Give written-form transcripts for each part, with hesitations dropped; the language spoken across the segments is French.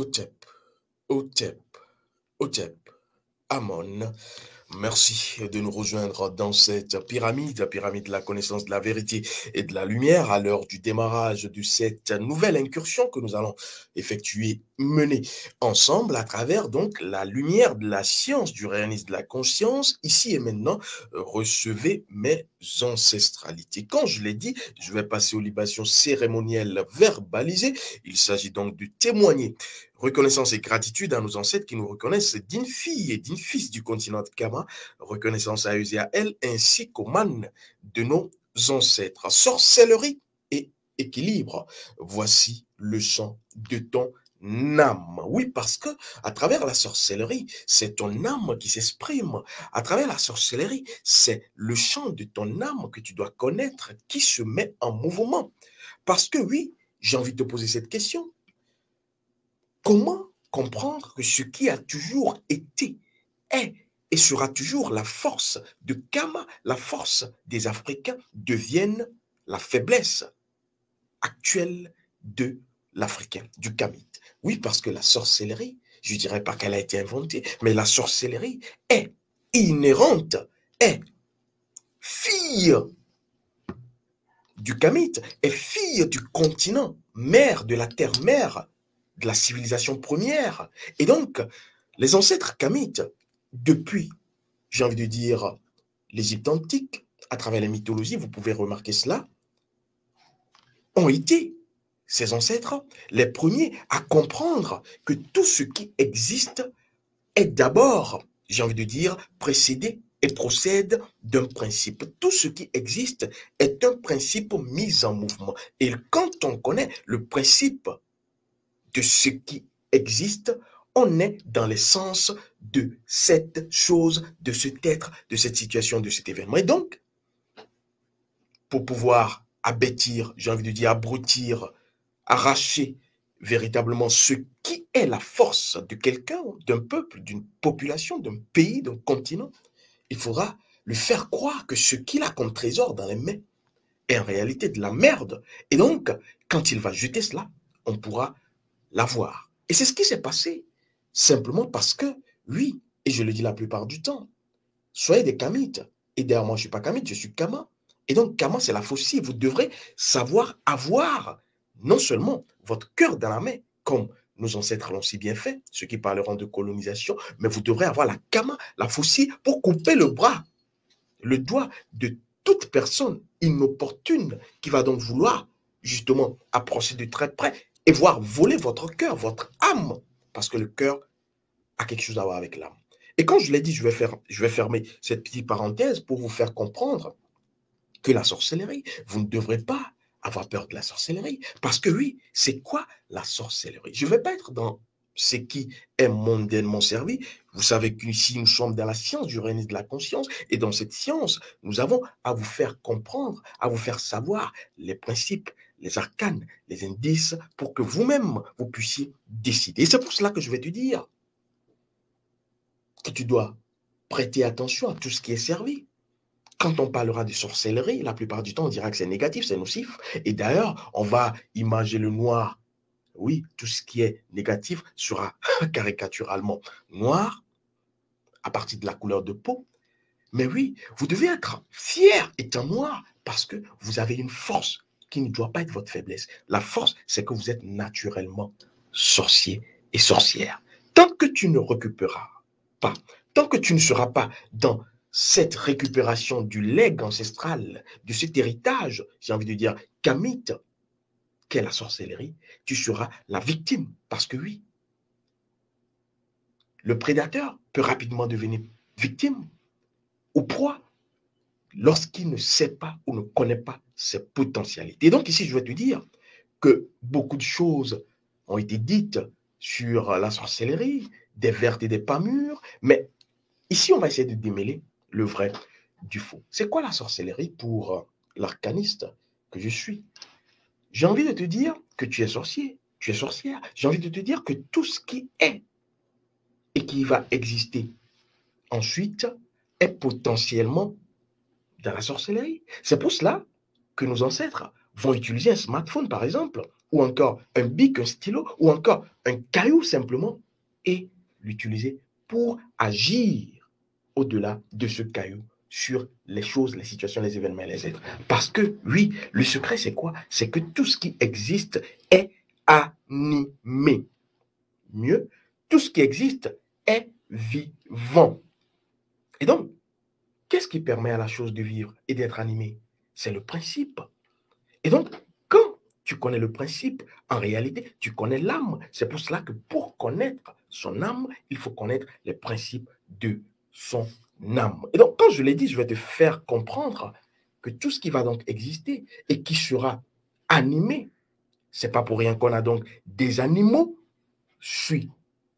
Otep, Otep, Otep, Amon. Merci de nous rejoindre dans cette pyramide, la pyramide de la connaissance de la vérité et de la lumière, à l'heure du démarrage de cette nouvelle incursion que nous allons effectuer, mener ensemble à travers donc la lumière de la science, du réalisme de la conscience. Ici et maintenant, recevez mes ancestralités. Quand je l'ai dit, je vais passer aux libations cérémonielles verbalisées. Il s'agit donc de témoigner reconnaissance et gratitude à nos ancêtres qui nous reconnaissent dignes filles et dignes fils du continent de Kama. Reconnaissance à eux et à elles, ainsi qu'aux mânes de nos ancêtres. Sorcellerie et équilibre. Voici le chant de ton âme. Oui, parce que à travers la sorcellerie, c'est ton âme qui s'exprime. À travers la sorcellerie, c'est le chant de ton âme que tu dois connaître qui se met en mouvement. Parce que oui, j'ai envie de te poser cette question. Comment comprendre que ce qui a toujours été, est et sera toujours la force de Kama, la force des Africains, devienne la faiblesse actuelle de l'Africain, du Kamite? Oui, parce que la sorcellerie, je ne dirais pas qu'elle a été inventée, mais la sorcellerie est inhérente, est fille du Kamite, est fille du continent, mère de la terre-mère, de la civilisation première. Et donc, les ancêtres Kamites, depuis, j'ai envie de dire, l'Égypte antique, à travers les mythologies, vous pouvez remarquer cela, ont été, ces ancêtres, les premiers à comprendre que tout ce qui existe est d'abord, j'ai envie de dire, précédé et procède d'un principe. Tout ce qui existe est un principe mis en mouvement. Et quand on connaît le principe de ce qui existe, on est dans l'essence de cette chose, de cet être, de cette situation, de cet événement. Et donc, pour pouvoir abêtir, j'ai envie de dire abrutir, arracher véritablement ce qui est la force de quelqu'un, d'un peuple, d'une population, d'un pays, d'un continent, il faudra lui faire croire que ce qu'il a comme trésor dans les mains est en réalité de la merde. Et donc, quand il va jeter cela, on pourra l'avoir. Et c'est ce qui s'est passé. Simplement parce que, oui, et je le dis la plupart du temps, soyez des Kamites. Et d'ailleurs, moi, je ne suis pas Kamite, je suis Kama. Et donc, Kama, c'est la faucille. Vous devrez savoir avoir non seulement votre cœur dans la main, comme nos ancêtres l'ont si bien fait, ceux qui parleront de colonisation, mais vous devrez avoir la Kama, la faucille, pour couper le bras, le doigt de toute personne inopportune qui va donc vouloir justement approcher de très près et voir voler votre cœur, votre âme, parce que le cœur a quelque chose à voir avec l'âme. Et quand je l'ai dit, je vais fermer cette petite parenthèse pour vous faire comprendre que la sorcellerie, vous ne devrez pas avoir peur de la sorcellerie. Parce que oui, c'est quoi la sorcellerie? Je ne vais pas être dans ce qui est mondainement servi. Vous savez qu'ici, nous sommes dans la science du règne de la conscience. Et dans cette science, nous avons à vous faire comprendre, à vous faire savoir les principes, les arcanes, les indices, pour que vous-même, vous puissiez décider. Et c'est pour cela que je vais te dire que tu dois prêter attention à tout ce qui est servi. Quand on parlera de sorcellerie, la plupart du temps, on dira que c'est négatif, c'est nocif. Et d'ailleurs, on va imager le noir. Oui, tout ce qui est négatif sera caricaturalement noir à partir de la couleur de peau. Mais oui, vous devez être fier étant noir parce que vous avez une force qui ne doit pas être votre faiblesse. La force, c'est que vous êtes naturellement sorcier et sorcière. Tant que tu ne récupéreras pas, tant que tu ne seras pas dans cette récupération du legs ancestral, de cet héritage, j'ai envie de dire, kamite, qu'est la sorcellerie, tu seras la victime. Parce que oui, le prédateur peut rapidement devenir victime ou proie lorsqu'il ne sait pas ou ne connaît pas ses potentialités. Et donc ici, je vais te dire que beaucoup de choses ont été dites sur la sorcellerie, des vertes et des pas mûres, mais ici, on va essayer de démêler le vrai du faux. C'est quoi la sorcellerie pour l'arcaniste que je suis? J'ai envie de te dire que tu es sorcier, tu es sorcière. J'ai envie de te dire que tout ce qui est et qui va exister ensuite est potentiellement dans la sorcellerie. C'est pour cela que nos ancêtres vont utiliser un smartphone, par exemple, ou encore un bic, un stylo, ou encore un caillou simplement, et l'utiliser pour agir au-delà de ce caillou sur les choses, les situations, les événements et les êtres. Parce que, oui, le secret, c'est quoi? C'est que tout ce qui existe est animé. Mieux, tout ce qui existe est vivant. Et donc, qu'est-ce qui permet à la chose de vivre et d'être animée? C'est le principe. Et donc, quand tu connais le principe, en réalité, tu connais l'âme. C'est pour cela que pour connaître son âme, il faut connaître les principes de son âme. Et donc, quand je l'ai dit, je vais te faire comprendre que tout ce qui va donc exister et qui sera animé, c'est pas pour rien qu'on a donc des animaux,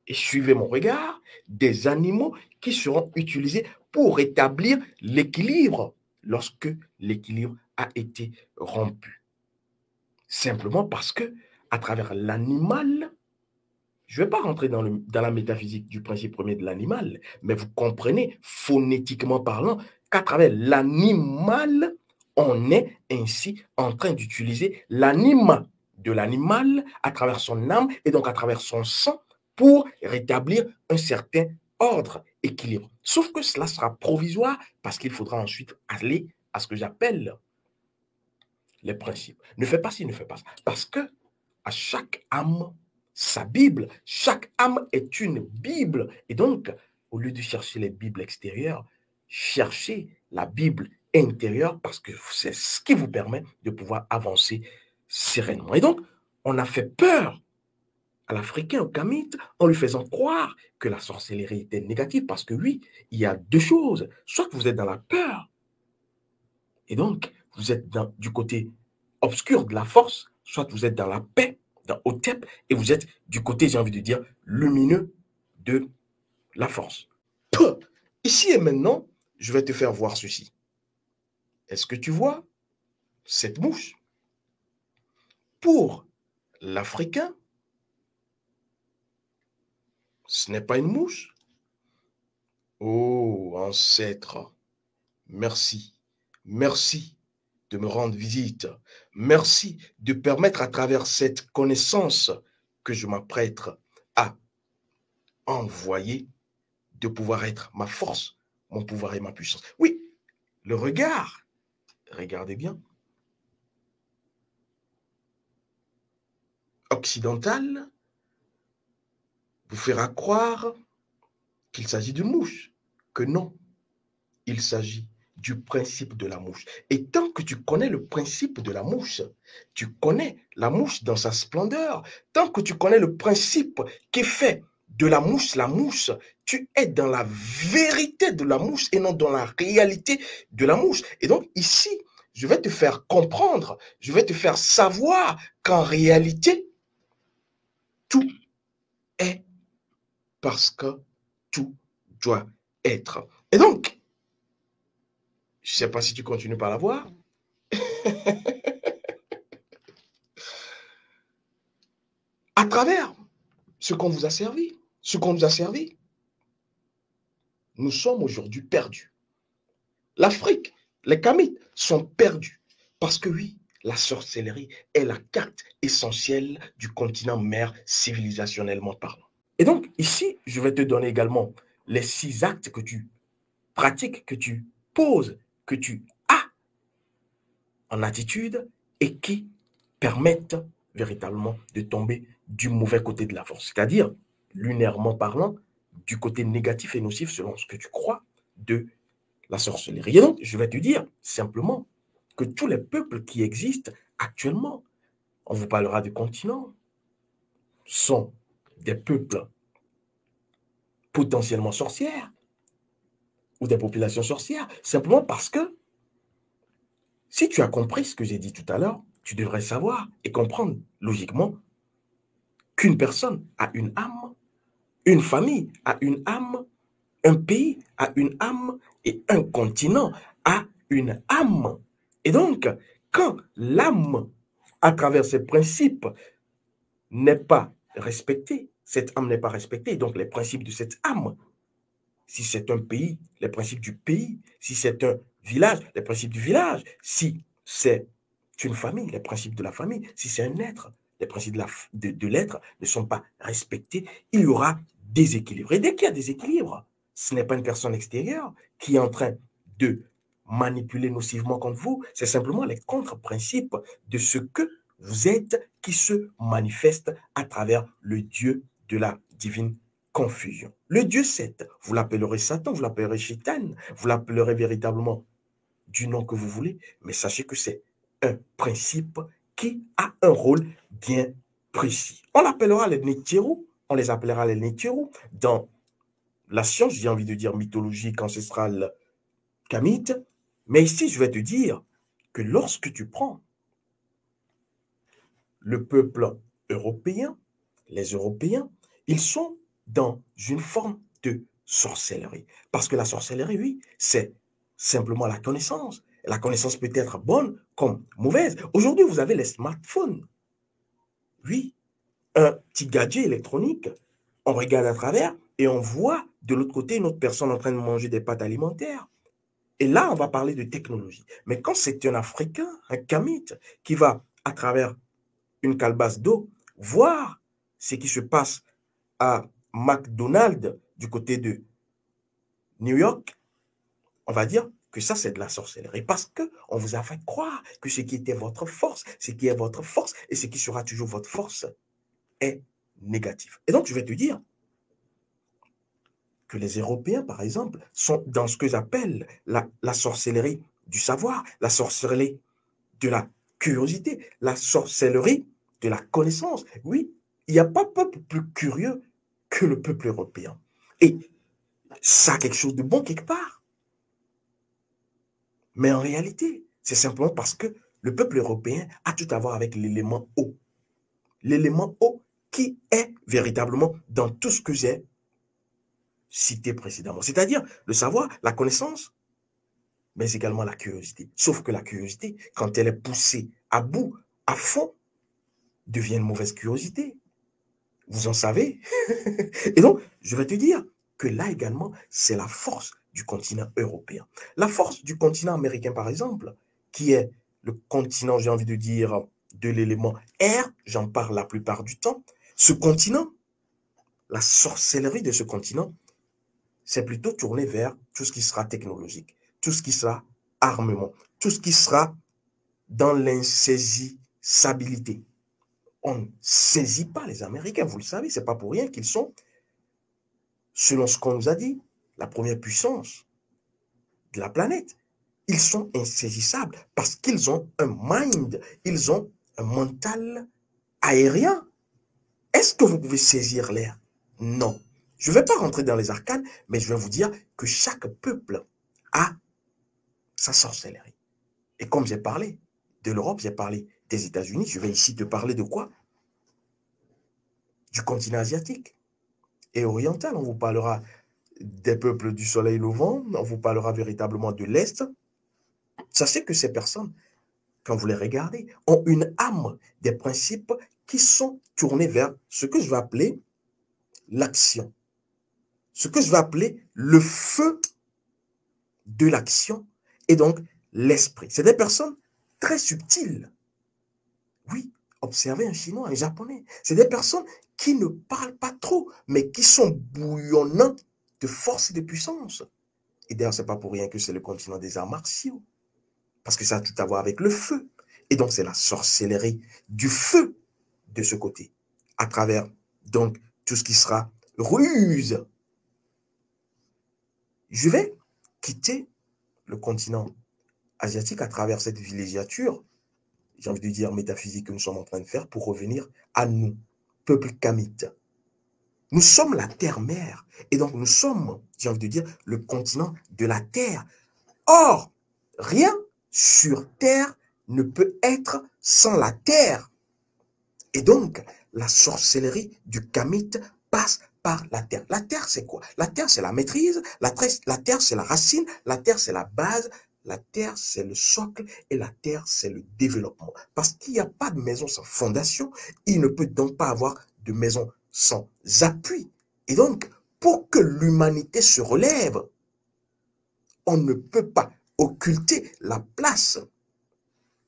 et suivez mon regard, des animaux qui seront utilisés pour rétablir l'équilibre lorsque l'équilibre a été rompu. Simplement parce que, à travers l'animal, je ne vais pas rentrer dans la métaphysique du principe premier de l'animal, mais vous comprenez, phonétiquement parlant, qu'à travers l'animal, on est ainsi en train d'utiliser l'anima de l'animal à travers son âme et donc à travers son sang pour rétablir un certain ordre, équilibre. Sauf que cela sera provisoire parce qu'il faudra ensuite aller à ce que j'appelle les principes. Ne fais pas ci, ne fais pas ça. Parce que à chaque âme, sa Bible, chaque âme est une Bible. Et donc, au lieu de chercher les Bibles extérieures, cherchez la Bible intérieure parce que c'est ce qui vous permet de pouvoir avancer sereinement. Et donc, on a fait peur à l'Africain, au Kamite, en lui faisant croire que la sorcellerie était négative parce que oui, il y a deux choses. Soit vous êtes dans la peur, et donc vous êtes du côté obscur de la force, soit vous êtes dans la paix, dans Otep, et vous êtes du côté, j'ai envie de dire, lumineux de la force. Ici et maintenant, je vais te faire voir ceci. Est-ce que tu vois cette mouche? Pour l'Africain, ce n'est pas une mouche. Oh, ancêtre, merci, merci de me rendre visite. Merci de permettre à travers cette connaissance que je m'apprête à envoyer, de pouvoir être ma force, mon pouvoir et ma puissance. Oui, le regard, regardez bien, occidental vous fera croire qu'il s'agit d'une mouche, que non, il s'agit du principe de la mouche. Et tant que tu connais le principe de la mouche, tu connais la mouche dans sa splendeur, tant que tu connais le principe qui est fait de la mouche, tu es dans la vérité de la mouche et non dans la réalité de la mouche. Et donc ici, je vais te faire comprendre, je vais te faire savoir qu'en réalité, tout est parce que tout doit être. Et donc, je ne sais pas si tu continues par la voir. À travers ce qu'on vous a servi, nous sommes aujourd'hui perdus. L'Afrique, les Kamites sont perdus parce que oui, la sorcellerie est la carte essentielle du continent mère civilisationnellement parlant. Et donc ici, je vais te donner également les 6 actes que tu pratiques, que tu poses, que tu as en attitude et qui permettent véritablement de tomber du mauvais côté de la force, c'est-à-dire, lunairement parlant, du côté négatif et nocif selon ce que tu crois de la sorcellerie. Et donc, je vais te dire simplement que tous les peuples qui existent actuellement, on vous parlera du continent, sont des peuples potentiellement sorcières ou des populations sorcières, simplement parce que si tu as compris ce que j'ai dit tout à l'heure, tu devrais savoir et comprendre logiquement qu'une personne a une âme, une famille a une âme, un pays a une âme et un continent a une âme. Et donc, quand l'âme, à travers ses principes, n'est pas respectée, cette âme n'est pas respectée, donc les principes de cette âme, si c'est un pays, les principes du pays, si c'est un village, les principes du village, si c'est une famille, les principes de la famille, si c'est un être, les principes de l'être ne sont pas respectés, il y aura déséquilibre. Et dès qu'il y a déséquilibre, ce n'est pas une personne extérieure qui est en train de manipuler nocivement contre vous, c'est simplement les contre-principes de ce que vous êtes qui se manifestent à travers le Dieu de la divine confusion. Le Dieu 7, vous l'appellerez Satan, vous l'appellerez Shaitan, vous l'appellerez véritablement du nom que vous voulez, mais sachez que c'est un principe qui a un rôle bien précis. On l'appellera les Nétérou, on les appellera les Nétérou dans la science, j'ai envie de dire mythologique ancestrale kamite, mais ici je vais te dire que lorsque tu prends le peuple européen, les Européens, ils sont dans une forme de sorcellerie. Parce que la sorcellerie, oui, c'est simplement la connaissance. La connaissance peut être bonne comme mauvaise. Aujourd'hui, vous avez les smartphones. Oui, un petit gadget électronique, on regarde à travers et on voit de l'autre côté une autre personne en train de manger des pâtes alimentaires. Et là, on va parler de technologie. Mais quand c'est un Africain, un Kamite, qui va à travers une calebasse d'eau, voir ce qui se passe à McDonald's du côté de New York, on va dire que ça, c'est de la sorcellerie. Parce qu'on vous a fait croire que ce qui était votre force, ce qui est votre force et ce qui sera toujours votre force est négatif. Et donc, je vais te dire que les Européens, par exemple, sont dans ce que j'appelle la sorcellerie du savoir, la sorcellerie de la curiosité, la sorcellerie de la connaissance. Oui, il n'y a pas peuple plus curieux que le peuple européen. Et ça a quelque chose de bon quelque part. Mais en réalité, c'est simplement parce que le peuple européen a tout à voir avec l'élément eau. L'élément eau qui est véritablement dans tout ce que j'ai cité précédemment. C'est-à-dire le savoir, la connaissance, mais également la curiosité. Sauf que la curiosité, quand elle est poussée à bout, à fond, devient une mauvaise curiosité. Vous en savez. Et donc, je vais te dire que là également, c'est la force du continent européen. La force du continent américain, par exemple, qui est le continent, j'ai envie de dire, de l'élément air, j'en parle la plupart du temps. Ce continent, la sorcellerie de ce continent, c'est plutôt tourné vers tout ce qui sera technologique, tout ce qui sera armement, tout ce qui sera dans l'insaisissabilité. On ne saisit pas les Américains, vous le savez, ce n'est pas pour rien qu'ils sont, selon ce qu'on nous a dit, la première puissance de la planète. Ils sont insaisissables parce qu'ils ont un mind, ils ont un mental aérien. Est-ce que vous pouvez saisir l'air? Non. Je ne vais pas rentrer dans les arcanes, mais je vais vous dire que chaque peuple a sa sorcellerie. Et comme j'ai parlé de l'Europe, j'ai parlé des États-Unis, je vais ici te parler de quoi? Du continent asiatique et oriental. On vous parlera des peuples du soleil levant, on vous parlera véritablement de l'Est. Sachez que ces personnes, quand vous les regardez, ont une âme, des principes qui sont tournés vers ce que je vais appeler l'action. Ce que je vais appeler le feu de l'action et donc l'esprit. C'est des personnes très subtiles. Oui, observez un Chinois, un Japonais. C'est des personnes qui ne parlent pas trop, mais qui sont bouillonnants de force et de puissance. Et d'ailleurs, ce n'est pas pour rien que c'est le continent des arts martiaux. Parce que ça a tout à voir avec le feu. Et donc, c'est la sorcellerie du feu de ce côté. À travers, donc, tout ce qui sera ruse. Je vais quitter le continent asiatique à travers cette villégiature, j'ai envie de dire métaphysique que nous sommes en train de faire pour revenir à nous, peuple kamite. Nous sommes la terre-mère. Et donc, nous sommes, j'ai envie de dire, le continent de la terre. Or, rien sur terre ne peut être sans la terre. Et donc, la sorcellerie du kamite passe par la terre. La terre, c'est quoi? La terre, c'est la maîtrise. La terre, c'est la racine. La terre, c'est la base. La terre, c'est le socle. Et la terre, c'est le développement. Parce qu'il n'y a pas de maison sans fondation. Il ne peut donc pas avoir de maison sans appui. Et donc, pour que l'humanité se relève, on ne peut pas occulter la place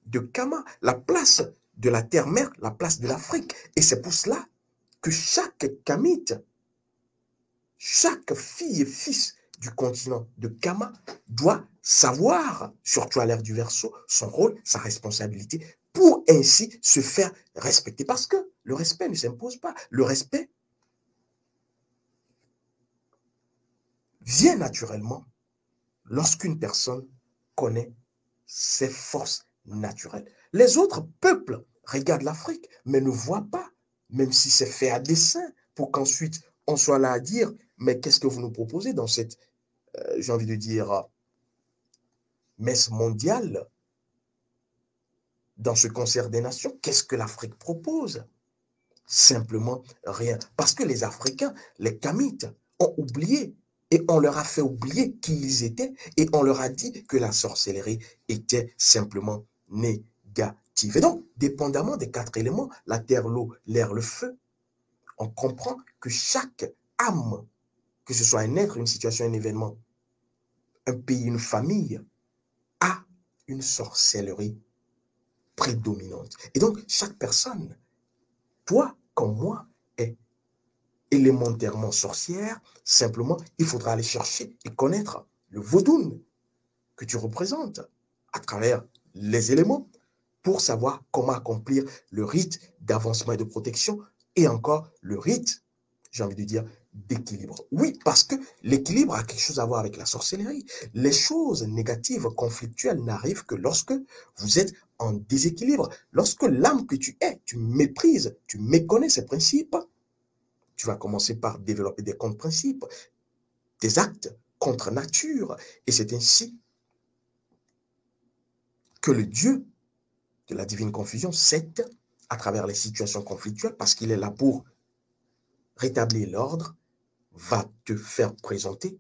de Kama, la place de la terre-mère la place de l'Afrique. Et c'est pour cela que chaque kamite, chaque fille et fils du continent de Kama doit savoir, surtout à l'ère du Verseau, son rôle, sa responsabilité, pour ainsi se faire respecter. Parce que le respect ne s'impose pas. Le respect vient naturellement lorsqu'une personne connaît ses forces naturelles. Les autres peuples regardent l'Afrique, mais ne voient pas, même si c'est fait à dessein, pour qu'ensuite on soit là à dire, mais qu'est-ce que vous nous proposez dans cette, j'ai envie de dire, messe mondiale, dans ce concert des nations? Qu'est-ce que l'Afrique propose? Simplement rien. Parce que les Africains, les Kamites, ont oublié et on leur a fait oublier qui ils étaient et on leur a dit que la sorcellerie était simplement négative. Et donc, dépendamment des 4 éléments, la terre, l'eau, l'air, le feu, on comprend que chaque âme, que ce soit un être, une situation, un événement, un pays, une famille, a une sorcellerie prédominante. Et donc, chaque personne, toi comme moi, est élémentairement sorcière. Simplement, il faudra aller chercher et connaître le Vodun que tu représentes à travers les éléments pour savoir comment accomplir le rite d'avancement et de protection et encore le rite, j'ai envie de dire, d'équilibre. Oui, parce que l'équilibre a quelque chose à voir avec la sorcellerie. Les choses négatives, conflictuelles n'arrivent que lorsque vous êtes en déséquilibre. Lorsque l'âme que tu es, tu méprises, tu méconnais ses principes, tu vas commencer par développer des contre-principes, des actes contre nature. Et c'est ainsi que le Dieu de la divine confusion s'aide à travers les situations conflictuelles, parce qu'il est là pour rétablir l'ordre, va te faire présenter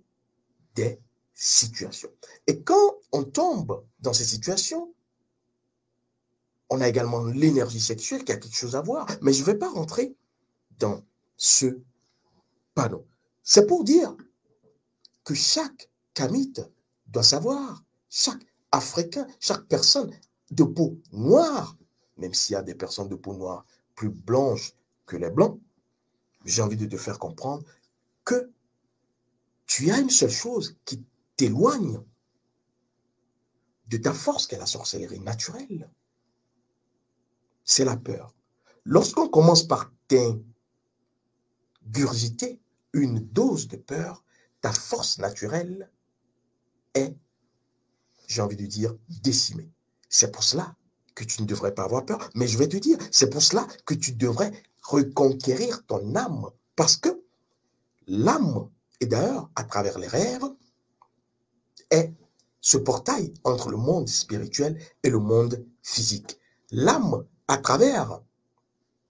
des situations. Et quand on tombe dans ces situations, on a également l'énergie sexuelle qui a quelque chose à voir. Mais je ne vais pas rentrer dans ce panneau. C'est pour dire que chaque kamite doit savoir, chaque Africain, chaque personne de peau noire, même s'il y a des personnes de peau noire plus blanches que les blancs, j'ai envie de te faire comprendre que tu as une seule chose qui t'éloigne de ta force, qu'est la sorcellerie naturelle. C'est la peur. Lorsqu'on commence par t'ingurgiter une dose de peur, ta force naturelle est, j'ai envie de dire, décimée. C'est pour cela que tu ne devrais pas avoir peur. Mais je vais te dire, c'est pour cela que tu devrais reconquérir ton âme. Parce que l'âme, et d'ailleurs, à travers les rêves, est ce portail entre le monde spirituel et le monde physique. L'âme, à travers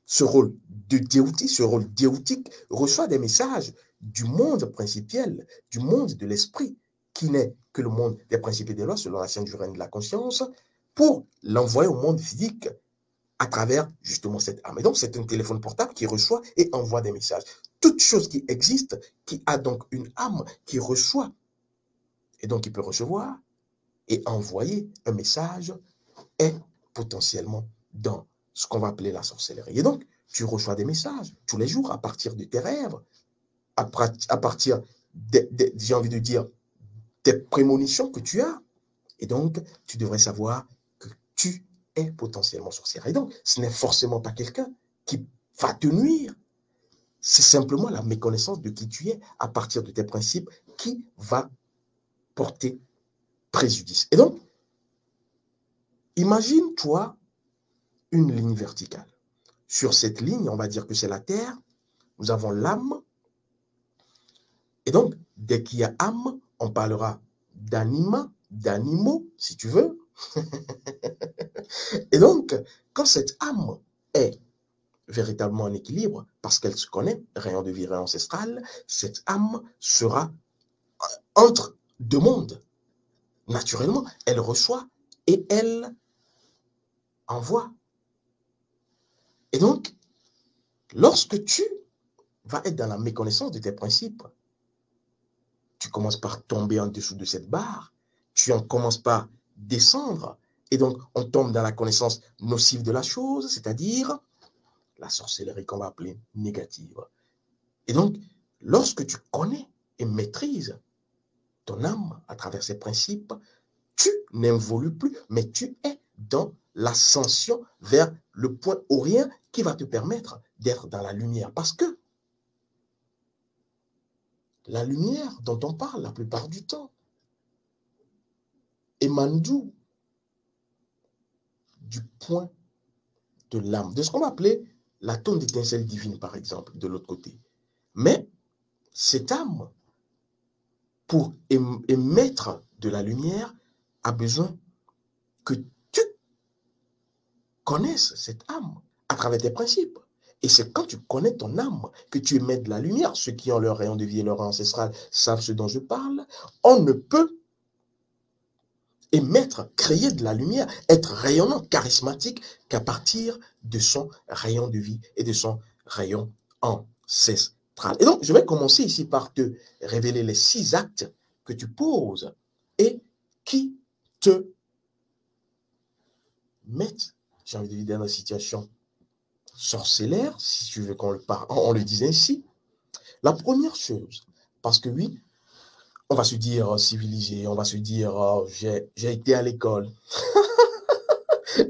ce rôle de déouti, ce rôle déoutique, reçoit des messages du monde principiel, du monde de l'esprit, qui n'est que le monde des principes et des lois, selon la science du règne de la conscience, pour l'envoyer au monde physique à travers justement cette âme. Et donc, c'est un téléphone portable qui reçoit et envoie des messages. Toute chose qui existe, qui a donc une âme, qui reçoit, et donc qui peut recevoir et envoyer un message, est potentiellement dans ce qu'on va appeler la sorcellerie. Et donc, tu reçois des messages tous les jours à partir de tes rêves, à partir, j'ai envie de dire, des prémonitions que tu as. Et donc, tu devrais savoir que tu es potentiellement sorcière. Et donc, ce n'est forcément pas quelqu'un qui va te nuire. C'est simplement la méconnaissance de qui tu es à partir de tes principes qui va porter préjudice. Et donc, imagine-toi une ligne verticale. Sur cette ligne, on va dire que c'est la terre, nous avons l'âme. Et donc, dès qu'il y a âme, on parlera d'anima, d'animaux, si tu veux. Et donc, quand cette âme est véritablement en équilibre, parce qu'elle se connaît, rayon de vie, rayon ancestral, cette âme sera entre deux mondes. Naturellement, elle reçoit et elle envoie. Et donc, lorsque tu vas être dans la méconnaissance de tes principes, tu commences par tomber en dessous de cette barre, tu en commences par descendre Et donc, on tombe dans la connaissance nocive de la chose, c'est-à-dire la sorcellerie qu'on va appeler négative. Et donc, lorsque tu connais et maîtrises ton âme à travers ces principes, tu n'évolues plus, mais tu es dans l'ascension vers le point orient qui va te permettre d'être dans la lumière. Parce que la lumière dont on parle la plupart du temps émane d'où? Du point de l'âme, de ce qu'on va appeler l'atome d'étincelle divine, par exemple, de l'autre côté. Mais cette âme, pour émettre de la lumière, a besoin que tu connaisses cette âme à travers tes principes. Et c'est quand tu connais ton âme que tu émets de la lumière. Ceux qui ont leur rayon de vie et leur rayon ancestral savent ce dont je parle. On ne peut émettre, créer de la lumière, être rayonnant, charismatique, qu'à partir de son rayon de vie et de son rayon ancestral. Et donc, je vais commencer ici par te révéler les 6 actes que tu poses et qui te mettent, j'ai envie de dire, dans une situation sorcellaire, si tu veux qu'on le dise ainsi. La première chose, parce que oui, on va se dire civilisé, on va se dire j'ai été à l'école.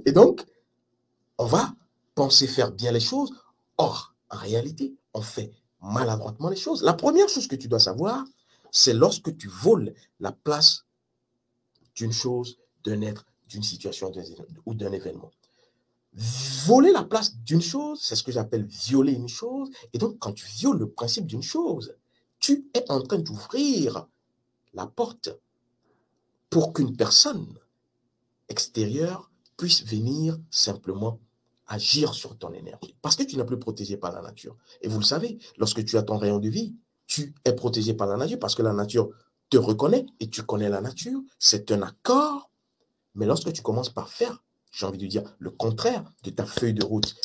Et donc, on va penser faire bien les choses. Or, en réalité, on fait maladroitement les choses. La première chose que tu dois savoir, c'est lorsque tu voles la place d'une chose, d'un être, d'une situation ou d'un événement. Voler la place d'une chose, c'est ce que j'appelle violer une chose. Et donc, quand tu violes le principe d'une chose, tu es en train d'ouvrir la porte pour qu'une personne extérieure puisse venir simplement agir sur ton énergie. Parce que tu n'es plus protégé par la nature. Et vous le savez, lorsque tu as ton rayon de vie, tu es protégé par la nature parce que la nature te reconnaît et tu connais la nature. C'est un accord. Mais lorsque tu commences par faire, j'ai envie de dire, le contraire de ta feuille de route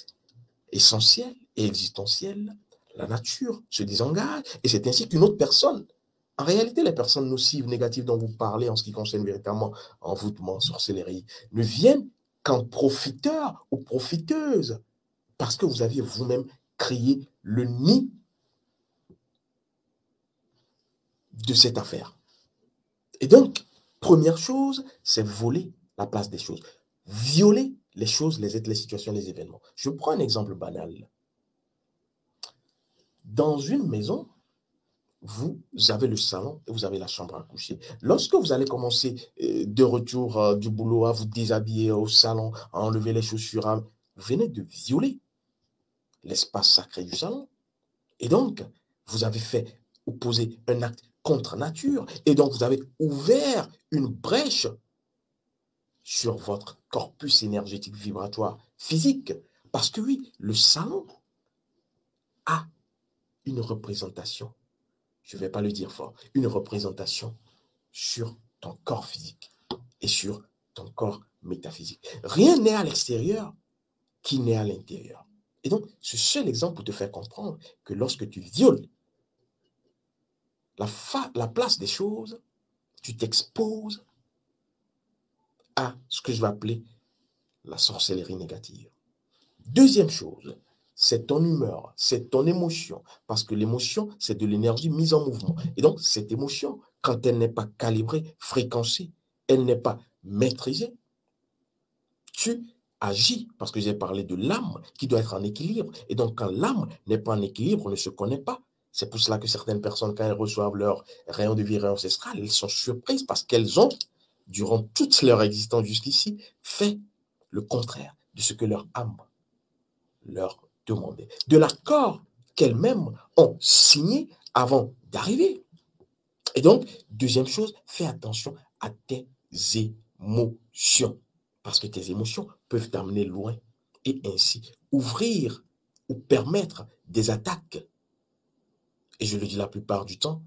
essentielle et existentielle, la nature se désengage et c'est ainsi qu'une autre personne. En réalité, les personnes nocives, négatives dont vous parlez en ce qui concerne véritablement envoûtement, sorcellerie, ne viennent qu'en profiteurs ou profiteuses parce que vous aviez vous-même créé le nid de cette affaire. Et donc, première chose, c'est voler la place des choses. Violer les choses, les êtres, les situations, les événements. Je prends un exemple banal. Dans une maison, vous avez le salon et vous avez la chambre à coucher. Lorsque vous allez commencer de retour du boulot à vous déshabiller au salon, à enlever les chaussures, vous venez de violer l'espace sacré du salon. Et donc, vous avez fait ou posé un acte contre nature. Et donc, vous avez ouvert une brèche sur votre corpus énergétique vibratoire physique. Parce que oui, le salon a une représentation, je ne vais pas le dire fort, une représentation sur ton corps physique et sur ton corps métaphysique. Rien n'est à l'extérieur qui n'est à l'intérieur. Et donc, ce seul exemple pour te faire comprendre que lorsque tu violes la place des choses, tu t'exposes à ce que je vais appeler la sorcellerie négative. Deuxième chose, c'est ton humeur, c'est ton émotion. Parce que l'émotion, c'est de l'énergie mise en mouvement. Et donc, cette émotion, quand elle n'est pas calibrée, fréquencée, elle n'est pas maîtrisée, tu agis, parce que j'ai parlé de l'âme qui doit être en équilibre. Et donc, quand l'âme n'est pas en équilibre, on ne se connaît pas. C'est pour cela que certaines personnes, quand elles reçoivent leur rayon de vie, rayon ancestral, elles sont surprises parce qu'elles ont, durant toute leur existence jusqu'ici, fait le contraire de ce que leur âme leur demandait, de l'accord qu'elles-mêmes ont signé avant d'arriver. Et donc, deuxième chose, fais attention à tes émotions. Parce que tes émotions peuvent t'amener loin et ainsi ouvrir ou permettre des attaques. Et je le dis la plupart du temps,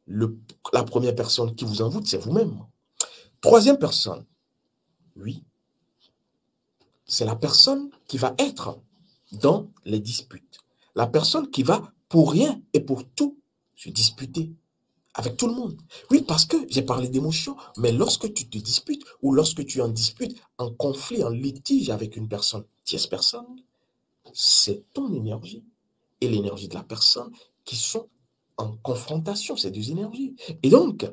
la première personne qui vous envoûte, c'est vous-même. Troisième personne, oui, c'est la personne qui va être dans les disputes. La personne qui va pour rien et pour tout se disputer avec tout le monde. Oui, parce que j'ai parlé d'émotion, mais lorsque tu te disputes ou lorsque tu es en dispute, en conflit, en litige avec une personne, tierce personne, c'est ton énergie et l'énergie de la personne qui sont en confrontation, ces deux énergies. Et donc,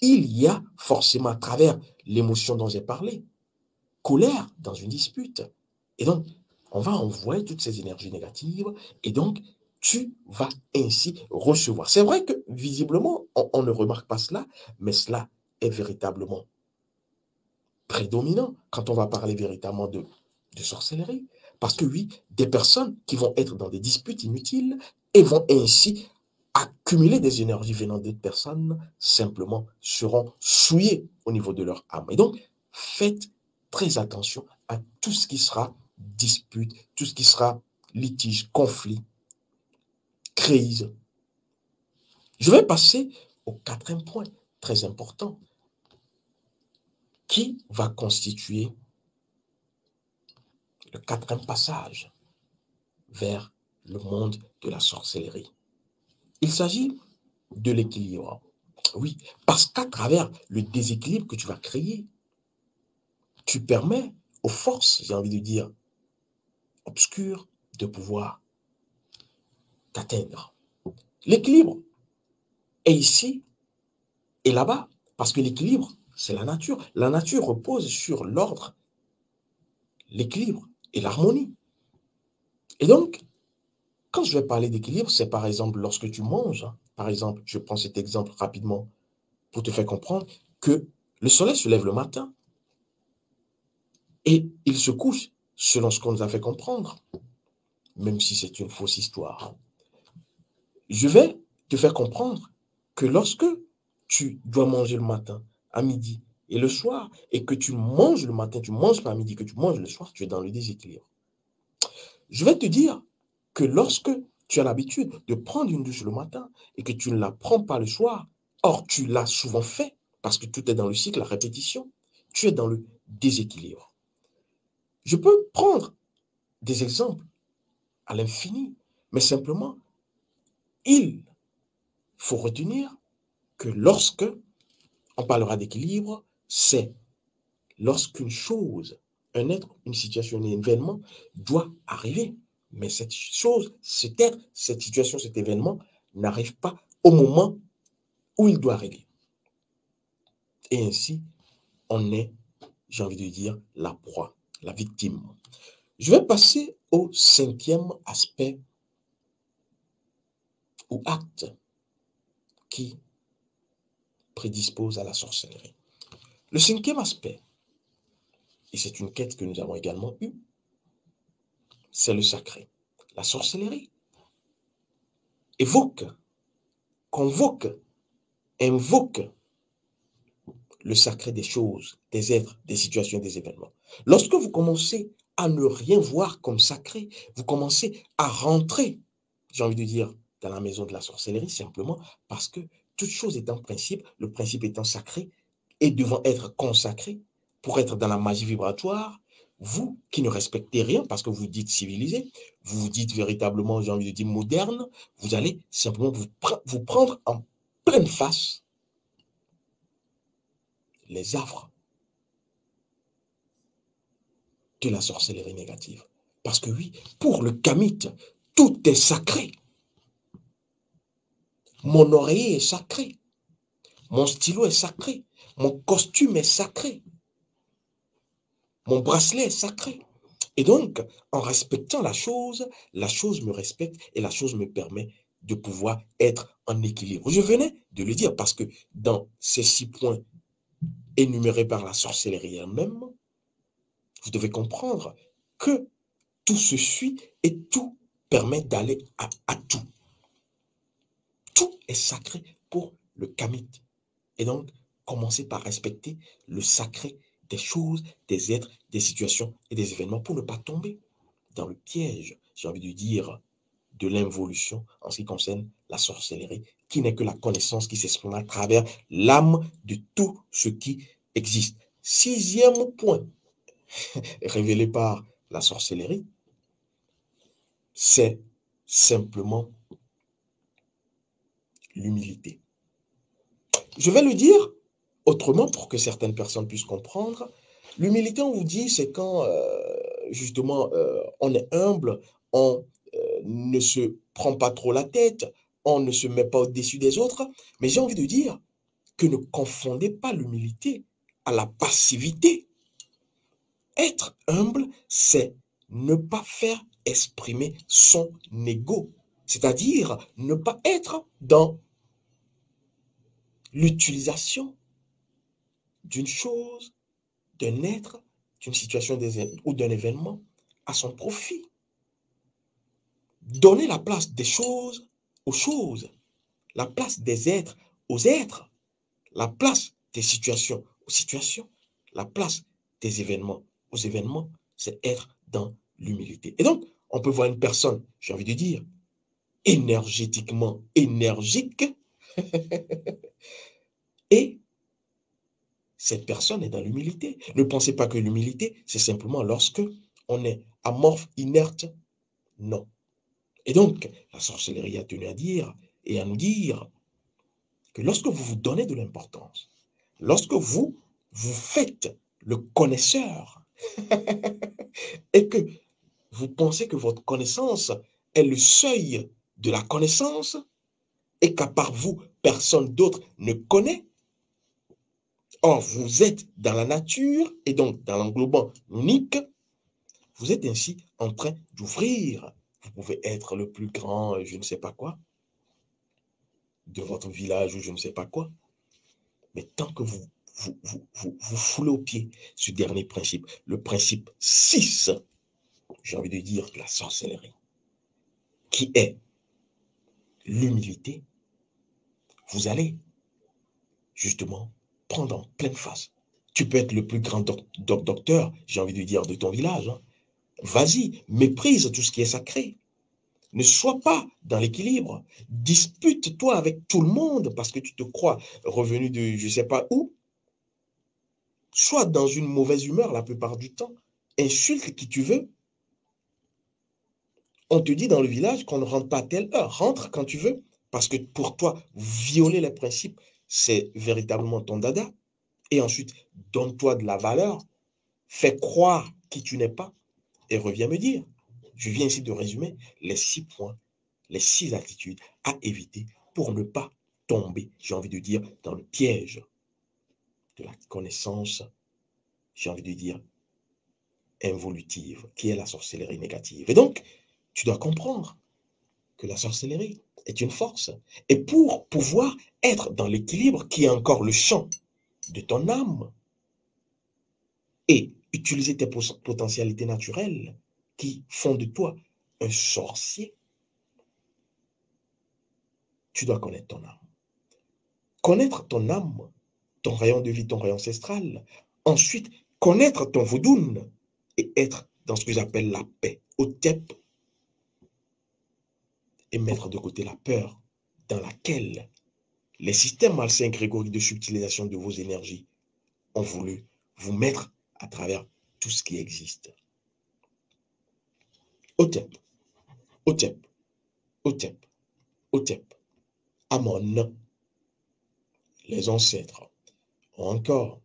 il y a forcément à travers l'émotion dont j'ai parlé, colère dans une dispute. Et donc, on va envoyer toutes ces énergies négatives et donc, tu vas ainsi recevoir. C'est vrai que visiblement, on ne remarque pas cela, mais cela est véritablement prédominant quand on va parler véritablement de sorcellerie. Parce que oui, des personnes qui vont être dans des disputes inutiles et vont ainsi accumuler des énergies venant d'autres personnes, simplement seront souillées au niveau de leur âme. Et donc, faites très attention à tout ce qui sera dispute, tout ce qui sera litige, conflit, crise. Je vais passer au quatrième point, très important, qui va constituer le quatrième passage vers le monde de la sorcellerie. Il s'agit de l'équilibre. Oui, parce qu'à travers le déséquilibre que tu vas créer, tu permets aux forces, j'ai envie de dire, obscures, de pouvoir t'atteindre. L'équilibre est ici et là-bas, parce que l'équilibre, c'est la nature. La nature repose sur l'ordre, l'équilibre et l'harmonie. Et donc, quand je vais parler d'équilibre, c'est par exemple lorsque tu manges. Par exemple, je prends cet exemple rapidement pour te faire comprendre que le soleil se lève le matin et il se couche selon ce qu'on nous a fait comprendre, même si c'est une fausse histoire. Je vais te faire comprendre que lorsque tu dois manger le matin, à midi et le soir, et que tu manges le matin, tu manges pas à midi, que tu manges le soir, tu es dans le déséquilibre. Je vais te dire que lorsque tu as l'habitude de prendre une douche le matin et que tu ne la prends pas le soir, or tu l'as souvent fait, parce que tout est dans le cycle, la répétition, tu es dans le déséquilibre. Je peux prendre des exemples à l'infini, mais simplement, il faut retenir que lorsque on parlera d'équilibre, c'est lorsqu'une chose, un être, une situation, un événement doit arriver. Mais cette chose, cet être, cette situation, cet événement n'arrive pas au moment où il doit arriver. Et ainsi, on est, j'ai envie de dire, la proie, la victime. Je vais passer au cinquième aspect ou acte qui prédispose à la sorcellerie. Le cinquième aspect, et c'est une quête que nous avons également eue, c'est le sacré. La sorcellerie évoque, convoque, invoque le sacré des choses, des êtres, des situations, des événements. Lorsque vous commencez à ne rien voir comme sacré, vous commencez à rentrer, j'ai envie de dire, dans la maison de la sorcellerie, simplement parce que toute chose étant principe, le principe étant sacré et devant être consacré pour être dans la magie vibratoire, vous qui ne respectez rien parce que vous dites civilisé, vous vous dites véritablement, j'ai envie de dire moderne, vous allez simplement vous prendre en pleine face les affres de la sorcellerie négative. Parce que oui, pour le kamite, tout est sacré. Mon oreiller est sacré. Mon stylo est sacré. Mon costume est sacré. Mon bracelet est sacré. Et donc, en respectant la chose me respecte et la chose me permet de pouvoir être en équilibre. Je venais de le dire parce que dans ces 6 points énumérés par la sorcellerie elle-même, vous devez comprendre que tout se suit et tout permet d'aller à tout. Tout est sacré pour le kamite. Et donc, commencez par respecter le sacré des choses, des êtres, des situations et des événements pour ne pas tomber dans le piège, j'ai envie de dire, de l'involution en ce qui concerne la sorcellerie, qui n'est que la connaissance qui s'exprime à travers l'âme de tout ce qui existe. 6e point révélé par la sorcellerie, c'est simplement l'humilité. Je vais le dire autrement pour que certaines personnes puissent comprendre. L'humilité, on vous dit, c'est quand justement on est humble, on ne se prend pas trop la tête, on ne se met pas au-dessus des autres. Mais j'ai envie de dire que ne confondez pas l'humilité à la passivité. Être humble, c'est ne pas faire exprimer son ego, c'est-à-dire ne pas être dans l'utilisation d'une chose, d'un être, d'une situation ou d'un événement à son profit. Donner la place des choses aux choses, la place des êtres aux êtres, la place des situations aux situations, la place des événements aux événements, c'est être dans l'humilité. Et donc, on peut voir une personne, j'ai envie de dire, énergétiquement énergique, et cette personne est dans l'humilité. Ne pensez pas que l'humilité, c'est simplement lorsque on est amorphe, inerte. Non. Et donc, la sorcellerie a tenu à dire et à nous dire que lorsque vous vous donnez de l'importance, lorsque vous faites le connaisseur et que vous pensez que votre connaissance est le seuil de la connaissance et qu'à part vous, personne d'autre ne connaît, or vous êtes dans la nature et donc dans l'englobant unique, vous êtes ainsi en train d'ouvrir. Vous pouvez être le plus grand, je ne sais pas quoi, de votre village ou je ne sais pas quoi. Mais tant que vous foulez au pied ce dernier principe, le principe 6, j'ai envie de dire la sorcellerie, qui est l'humilité, vous allez justement prendre en pleine face. Tu peux être le plus grand docteur, j'ai envie de dire, de ton village. Hein. Vas-y, méprise tout ce qui est sacré. Ne sois pas dans l'équilibre. Dispute-toi avec tout le monde parce que tu te crois revenu de je ne sais pas où. Sois dans une mauvaise humeur la plupart du temps. Insulte qui tu veux. On te dit dans le village qu'on ne rentre pas à telle heure. Rentre quand tu veux. Parce que pour toi, violer les principes, c'est véritablement ton dada. Et ensuite, donne-toi de la valeur. Fais croire qui tu n'es pas. Et reviens me dire. Je viens ici de résumer les 6 points, les 6 attitudes à éviter pour ne pas tomber, j'ai envie de dire, dans le piège de la connaissance, j'ai envie de dire, involutive, qui est la sorcellerie négative. Et donc, tu dois comprendre que la sorcellerie est une force. Et pour pouvoir être dans l'équilibre qui est encore le champ de ton âme et utiliser tes potentialités naturelles qui font de toi un sorcier, tu dois connaître ton âme. Connaître ton âme, ton rayon de vie, ton rayon ancestral. Ensuite, connaître ton vaudoune et être dans ce que j'appelle la paix, au tep, et mettre de côté la peur dans laquelle les systèmes malsains grégoriques de subtilisation de vos énergies ont voulu vous mettre à travers tout ce qui existe. Otep, Otep, Otep, Otep. Amon, les ancêtres ont encore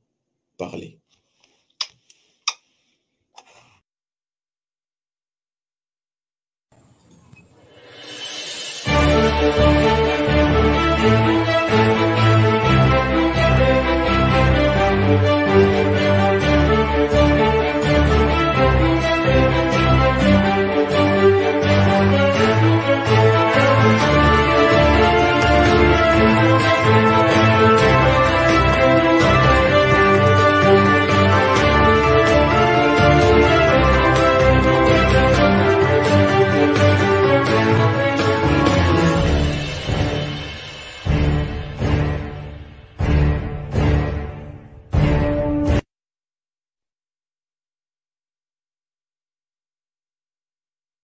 parlé